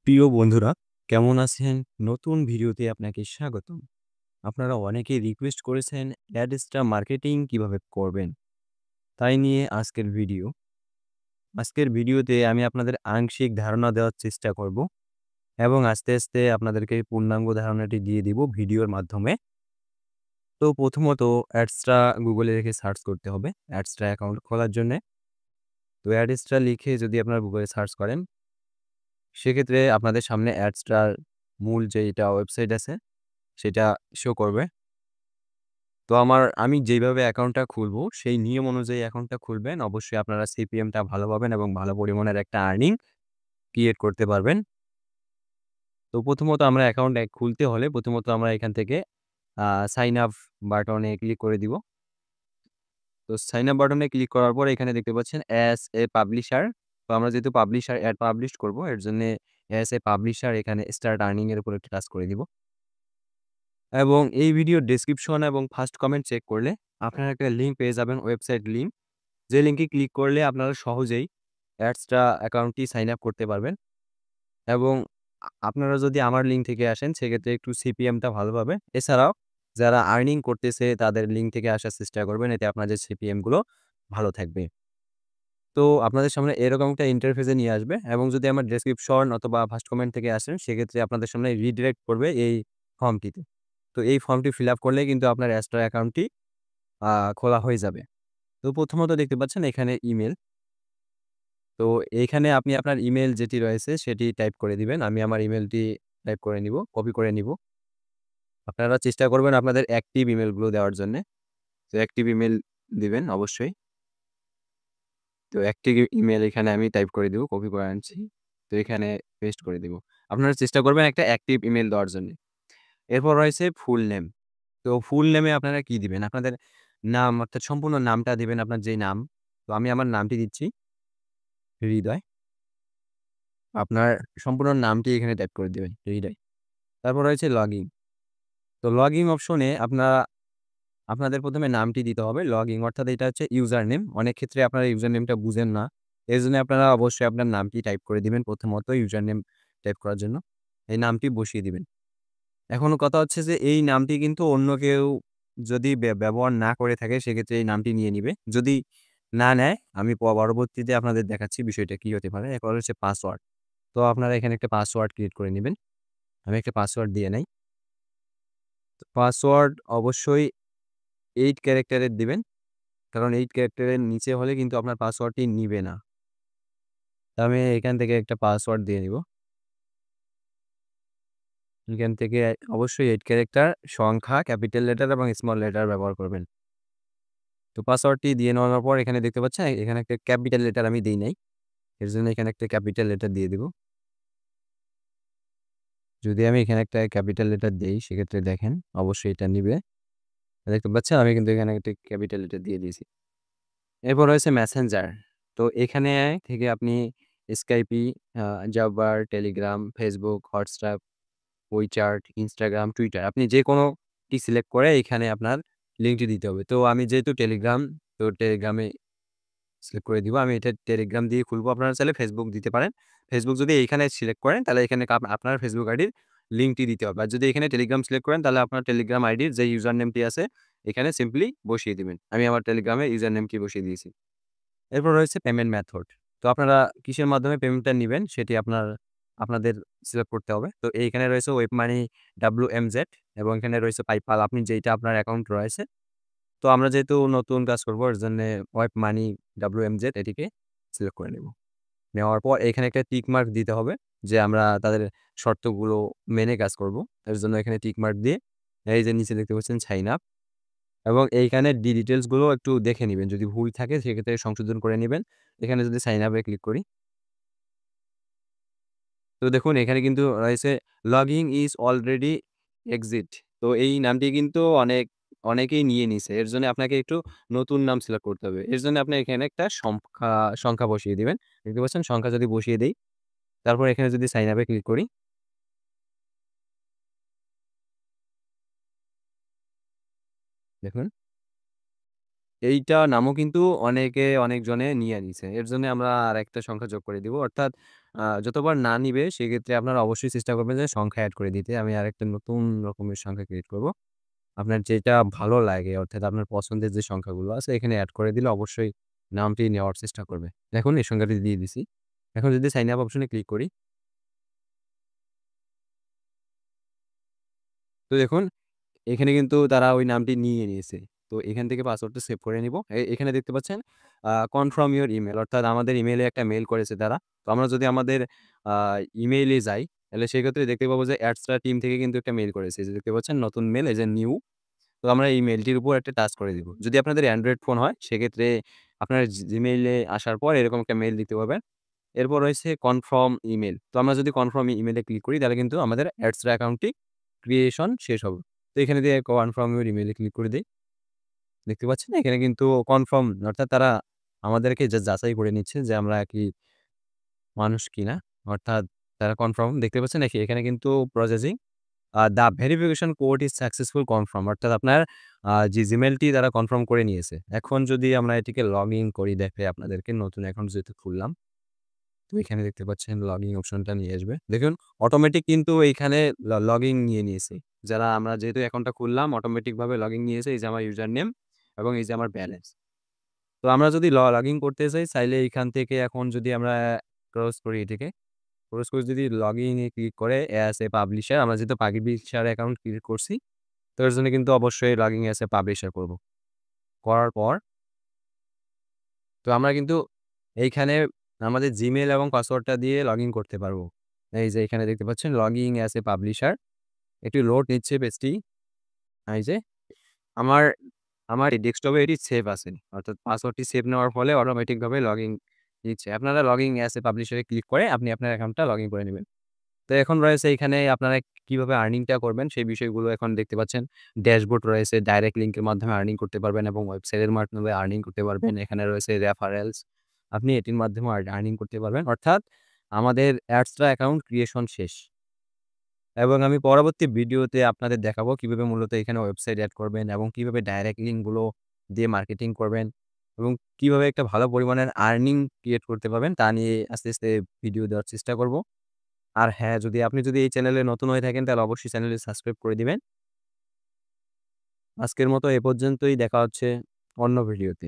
প্রিয় বন্ধুরা, কেমন আছেন? নতুন ভিডিওতে আপনাকে স্বাগতম। আপনারা অনেকেই রিকোয়েস্ট করেছেন অ্যাডস্টা মার্কেটিং কিভাবে করবেন? তাই নিয়ে আজকের ভিডিও। আজকের ভিডিওতে আমি আপনাদের আংশিক ধারণা দেওয়ার চেষ্টা করব এবং আস্তে, আস্তে আপনাদেরকে পূর্ণাঙ্গ ধারণাটি দিয়ে দিব ভিডিওর মাধ্যমে। তো প্রথমত অ্যাডস্টা গুগলে লিখে সার্চ করতে হবে অ্যাডস্টা অ্যাকাউন্ট খোলার জন্যে। তো অ্যাডস্টা লিখে যদি আপনারা গুগলে সার্চ করেন, সেক্ষেত্রে আপনাদের সামনে অ্যাডস্টার মূল যেইটা ওয়েবসাইট আছে সেটা শো করবে। তো আমি যেইভাবে অ্যাকাউন্টটা খুলবো, সেই নিয়ম অনুযায়ী অ্যাকাউন্টটা খুলবেন। অবশ্যই আপনারা সিপিএমটা ভালো পাবেন এবং ভালো পরিমাণের একটা আর্নিং ক্রিয়েট করতে পারবেন। তো প্রথমত আমরা অ্যাকাউন্ট খুলতে হলে প্রথমত আমরা এখান থেকে সাইন আপ বাটনে ক্লিক করে দিব। তো সাইন আপ বাটনে ক্লিক করার পর এখানে দেখতে পাচ্ছেন অ্যাজ এ পাবলিশার। তো আমরা যেহেতু পাবলিশার অ্যাড পাবলিশ করব, এর জন্যে অ্যাজ এ পাবলিশার এখানে স্টার্ট আর্নিং এর উপর একটা টাচ করে দিব। এবং এই ভিডিওর ডেসক্রিপশন এবং ফার্স্ট কমেন্ট চেক করলে আপনারা একটা লিঙ্ক পেয়ে যাবেন, ওয়েবসাইট লিঙ্ক। যে লিঙ্কে ক্লিক করলে আপনারা সহজেই অ্যাডসটা অ্যাকাউন্টটি সাইন আপ করতে পারবেন এবং আপনারা যদি আমার লিঙ্ক থেকে আসেন সেক্ষেত্রে একটু সিপিএমটা ভালো পাবে। এছাড়াও যারা আর্নিং করতেছে তাদের লিঙ্ক থেকে আসার চেষ্টা করবেন, এতে আপনাদের সিপিএমগুলো ভালো থাকবে। তো আপনাদের সামনে এরকম একটা ইন্টারফেসে নিয়ে আসবে এবং যদি আমার ডেসক্রিপশন অথবা ফার্স্ট কমেন্ট থেকে আসেন সেক্ষেত্রে আপনাদের সামনে রিডিরেক্ট করবে এই ফর্মটিতে। তো এই ফর্মটি ফিল আপ করলে কিন্তু আপনার অ্যাডস্টা অ্যাকাউন্টটি খোলা হয়ে যাবে। তো প্রথমত দেখতে পাচ্ছেন এখানে ইমেল। তো এইখানে আপনি আপনার ইমেল যেটি রয়েছে সেটি টাইপ করে দিবেন। আমি আমার ইমেলটি টাইপ করে নিব, কপি করে নিব। আপনারা চেষ্টা করবেন আপনাদের অ্যাক্টিভ ইমেলগুলো দেওয়ার জন্যে। তো অ্যাক্টিভ ইমেল দিবেন অবশ্যই। তো অ্যাক্টিভ ইমেল এখানে আমি টাইপ করে দিব, কপি করে আনছি। তো এখানে পেস্ট করে দিব। আপনারা চেষ্টা করবেন একটা অ্যাক্টিভ ইমেল দেওয়ার জন্যে। এরপর রয়েছে ফুল নেম। তো ফুল নেমে আপনারা কি দিবেন? আপনাদের নাম অর্থাৎ সম্পূর্ণ নামটা দিবেন, আপনার যেই নাম। তো আমি আমার নামটি দিচ্ছি হৃদয়। আপনার সম্পূর্ণ নামটি এখানে টাইপ করে দিবেন, হৃদয়। তারপর রয়েছে লগইন। তো লগইন অপশনে আপনাদের ১ম এ নামটি দিতে হবে। লগইন অর্থাৎ এটা হচ্ছে ইউজার নেম। অনেক ক্ষেত্রে আপনারা ইউজার নেমটা বুঝেন না। এজন্য আপনারা অবশ্যই আপনার নামটি টাইপ করে দিবেন প্রথমত ইউজার নেম টাইপ করার জন্য। এই নামটি বসিয়ে দিবেন। এখন কথা হচ্ছে যে এই নামটি কিন্তু অন্য কেউ যদি ব্যবহার না করে থাকে সেক্ষেত্রে এই নামটি নিয়ে নিবে। যদি না নেয় আমি পরবর্তীতে আপনাদের দেখাচ্ছি বিষয়টা কি হতে পারে। এরপর হচ্ছে পাসওয়ার্ড। তো আপনারা এখানে একটা পাসওয়ার্ড ক্রিয়েট করে নিবেন। আমি একটা পাসওয়ার্ড দিয়ে নেই। তো পাসওয়ার্ড অবশ্যই 8 ক্যারেক্টারের দিবেন। কারণ 8 ক্যারেক্টারের নিচে হলে কিন্তু আপনার পাসওয়ার্ডটি নিবে না। তো আমি এখান থেকে একটা পাসওয়ার্ড দিয়ে নিব। এখান থেকে অবশ্যই 8 ক্যারেক্টার, সংখ্যা, ক্যাপিটাল লেটার এবং স্মল লেটার ব্যবহার করবেন। তো পাসওয়ার্ডটি দিয়ে নেওয়ার পর এখানে দেখতে পাচ্ছেন এখানে একটা ক্যাপিটাল লেটার আমি দেই নাই। এর জন্য এখানে একটা ক্যাপিটাল লেটার দিয়ে দিব। যদি আমি এখানে একটা ক্যাপিটাল লেটার দেই সেক্ষেত্রে দেখেন অবশ্যই এটা নিবে। দেখতে পাচ্ছেন আমি কিন্তু এখানে একটা ক্যাপিটাল লেটার দিয়ে দিয়েছি। এরপর রয়েছে মেসেঞ্জার। তো এখানে থেকে আপনি Skype, আ Jabber, Telegram, Facebook, WhatsApp, WeChat, Instagram, Twitter আপনি যেকোনোটি সিলেক্ট করে এখানে আপনার লিঙ্কটি দিতে হবে। তো আমি যেহেতু Telegram, তো Telegram এ সিলেক্ট করে দিব। আমি এটা Telegram দিয়ে খুলবো। আপনারা চাইলে Facebook দিতে পারেন। Facebook যদি এইখানে সিলেক্ট করেন তাহলে এখানে আপনার Facebook আইডির লিঙ্কটি দিতে হবে। আর যদি এখানে Telegram সিলেক্ট করেন তাহলে আপনার Telegram আইডির যে ইউজার নেমটি আছে এখানে সিম্পলি বসিয়ে দিবেন। আমি আমার Telegram এ ইউজার নেমটি বসিয়ে দিয়েছি। এরপর রয়েছে পেমেন্ট মেথড। তো আপনারা কিসের মাধ্যমে পেমেন্টটা নিবেন সেটি আপনাদের সিলেক্ট করতে হবে। তো এইখানে রয়েছে ওয়েব মানি, WMZ এবং এখানে রয়েছে PayPal। আপনি যেইটা আপনার অ্যাকাউন্ট রয়েছে। তো আমরা যেহেতু নতুন কাজ করব এর জন্যে ওয়েব মানি, WMZ এটিকে সিলেক্ট করে নেব। নেওয়ার পর এখানে একটা টিক মার্ক দিতে হবে যে আমরা তাদের শর্তগুলো মেনে কাজ করব। এর জন্য এখানে টিক মার্ক দিয়ে এই যে নিচে দেখতে পাচ্ছেন সাইন আপ এবং এইখানে ডিটেইলস গুলো একটু দেখে নিবেন। যদি ভুল থাকে সেক্ষেত্রে সংশোধন করে নিবেন। এখানে যদি সাইন আপ এ ক্লিক করি, তো দেখুন এখানে কিন্তু রয়েছে লগইন ইজ অলরেডি এক্সিট। তো এই নামটি কিন্তু অনেকেই নিয়ে নিছে। এর জন্য আপনাকে একটু নতুন নাম সিলেক্ট করতে হবে। এর জন্য আপনি এখানে একটা সংখ্যা বসিয়ে দিবেন। দেখতে পাচ্ছেন সংখ্যা যদি বসিয়ে দেই, তারপর এখানে যদি সাইন আপ এ ক্লিক করি, দেখুন এইটা নামও কিন্তু অনেকজনে নিয়ে নিছে। এর জন্য আমরা আরেকটা সংখ্যা যোগ করে দিব। অর্থাৎ যতবার না নিবে সেক্ষেত্রে আপনারা অবশ্যই চেষ্টা করবেন যে সংখ্যা এড করে দিতে। আমি আরেকটা নতুন রকমের সংখ্যা ক্রিয়েট করব। আপনার যেটা ভালো লাগে অর্থাৎ আপনার পছন্দের যে সংখ্যাগুলো আছে এখানে এড করে দিলে অবশ্যই নামটি নেওয়ার চেষ্টা করবে। দেখুন এই সংখ্যাটি দিয়ে দিছি। এখন যদি সাইন আপ অপশনে ক্লিক করি, তো দেখুন এখানে কিন্তু তারা ওই নামটি নিয়ে নিয়েছে। তো এখান থেকে পাসওয়ার্ডটা সেভ করে নিব। এখানে দেখতে পাচ্ছেন কনফার্ম ইউর ইমেইল অর্থাৎ আমাদের ইমেইলে একটা মেইল করেছে তারা। তো আমরা যদি আমাদের আ ইমেইলে যাই তাহলে সেক্ষেত্রে দেখতে পাবো যে অ্যাডস্ট্রা টিম থেকে কিন্তু একটা মেইল করেছে। এই যে দেখতে পাচ্ছেন নতুন মেইল এই যে নিউ। তো আমরা এই মেইলটির উপর একটা টাচ করে দিব। যদি আপনাদের অ্যান্ড্রয়েড ফোন হয় সেক্ষেত্রে আপনার Gmail এ আসার পর এরকম একটা মেইল দিতে পারবেন। এরপর রয়েছে কনফার্ম ইমেইল। তো আমরা যদি কনফার্ম ইমেইলে ক্লিক করি তাহলে কিন্তু আমাদের অ্যাডস্ট্রা অ্যাকাউন্টটি ক্রিয়েশন শেষ হবে। তো এখানে দিয়ে কনফার্ম ইউর ইমেইলে ক্লিক করে দেই। দেখতে পাচ্ছেন এখানে কিন্তু কনফার্ম অর্থাৎ তারা আমাদেরকে যাচাই করে নিচ্ছে যে আমরা কি মানুষ কিনা। অর্থাৎ তারা কনফার্ম দেখতে পাচ্ছেন এখানে কিন্তু processing the verification code is successful confirm অর্থাৎ আপনার যে জিমেইলটি তারা কনফার্ম করে নিয়েছে। এখন যদি আমরা এটিকে লগইন করি দেখাই আপনাদেরকে নতুন অ্যাকাউন্ট যেহেতু খুললাম। তো এখানে দেখতে পাচ্ছেন লগইন অপশনটা নিয়ে আসবে। দেখুন অটোমেটিক কিন্তু এইখানে লগইন নিয়ে নিয়েছে। যারা আমরা যেহেতু অ্যাকাউন্টটা খুললাম অটোমেটিক ভাবে লগইন নিয়েছে। এই যে আমার ইউজার নেম এবং এই যে আমার ব্যালেন্স। তো আমরা যদি লগইন করতে চাই চাইলে এইখান থেকে এখন যদি আমরা ক্রস করি এটিকে, ক্রস করে যদি লগইন এ ক্লিক করে অ্যাজ এ পাবলিশার আমরা যেহেতু পাবলিশার অ্যাকাউন্ট ক্রিয়েট করছি। তো এর জন্য কিন্তু অবশ্যই লগইন অ্যাজ এ পাবলিশার করব। করার পর তো আমরা কিন্তু এইখানে আমাদের Gmail এবং পাসওয়ার্ডটা দিয়ে লগইন করতে পারবো। এই যে এখানে দেখতে পাচ্ছেন লগইন অ্যাজ এ পাবলিশার। একটু লোড নিচ্ছে পেজটি। এই যে আমার আমার ডেস্কটপে এটি সেভ আছে। অর্থাৎ পাসওয়ার্ডটি সেভ নেওয়ার ফলে অটোমেটিকভাবে লগইন নিচ্ছে। আপনারা login as a publisher A click করে আপনি আপনার অ্যাকাউন্টটা লগইন করে নিবেন। তো এখন রয়েছে এখানে আপনারা কিভাবে আর্নিংটা করবেন সেই বিষয়গুলো এখন দেখতে পাচ্ছেন। ড্যাশবোর্ড রয়েছে, ডাইরেক্ট লিংকের মাধ্যমে আর্নিং করতে পারবেন এবং ওয়েবসাইটের মাধ্যমে আর্নিং করতে পারবেন। এখানে রয়েছে রেফারেলস। আপনি এটির মাধ্যমেও আর্নিং করতে পারবেন। অর্থাৎ আমাদের অ্যাডস্ট্রা অ্যাকাউন্ট ক্রিয়েশন শেষ। এবং আমি পরবর্তী ভিডিওতে আপনাদের দেখাবো কিভাবে মূলত এখানে ওয়েবসাইট এড করবেন এবং কিভাবে ডাইরেক্ট লিঙ্কগুলো দিয়ে মার্কেটিং করবেন এবং কিভাবে একটা ভালো পরিমাণের আর্নিং ক্রিয়েট করতে পারবেন তা নিয়ে আস্তে, আস্তে ভিডিও দেওয়ার চেষ্টা করব। আর হ্যাঁ, আপনি যদি এই চ্যানেলে নতুন হয়ে থাকেন তাহলে অবশ্যই চ্যানেলটি সাবস্ক্রাইব করে দিবেন। আজকের মতো এ পর্যন্তই দেখা হচ্ছে অন্য ভিডিওতে।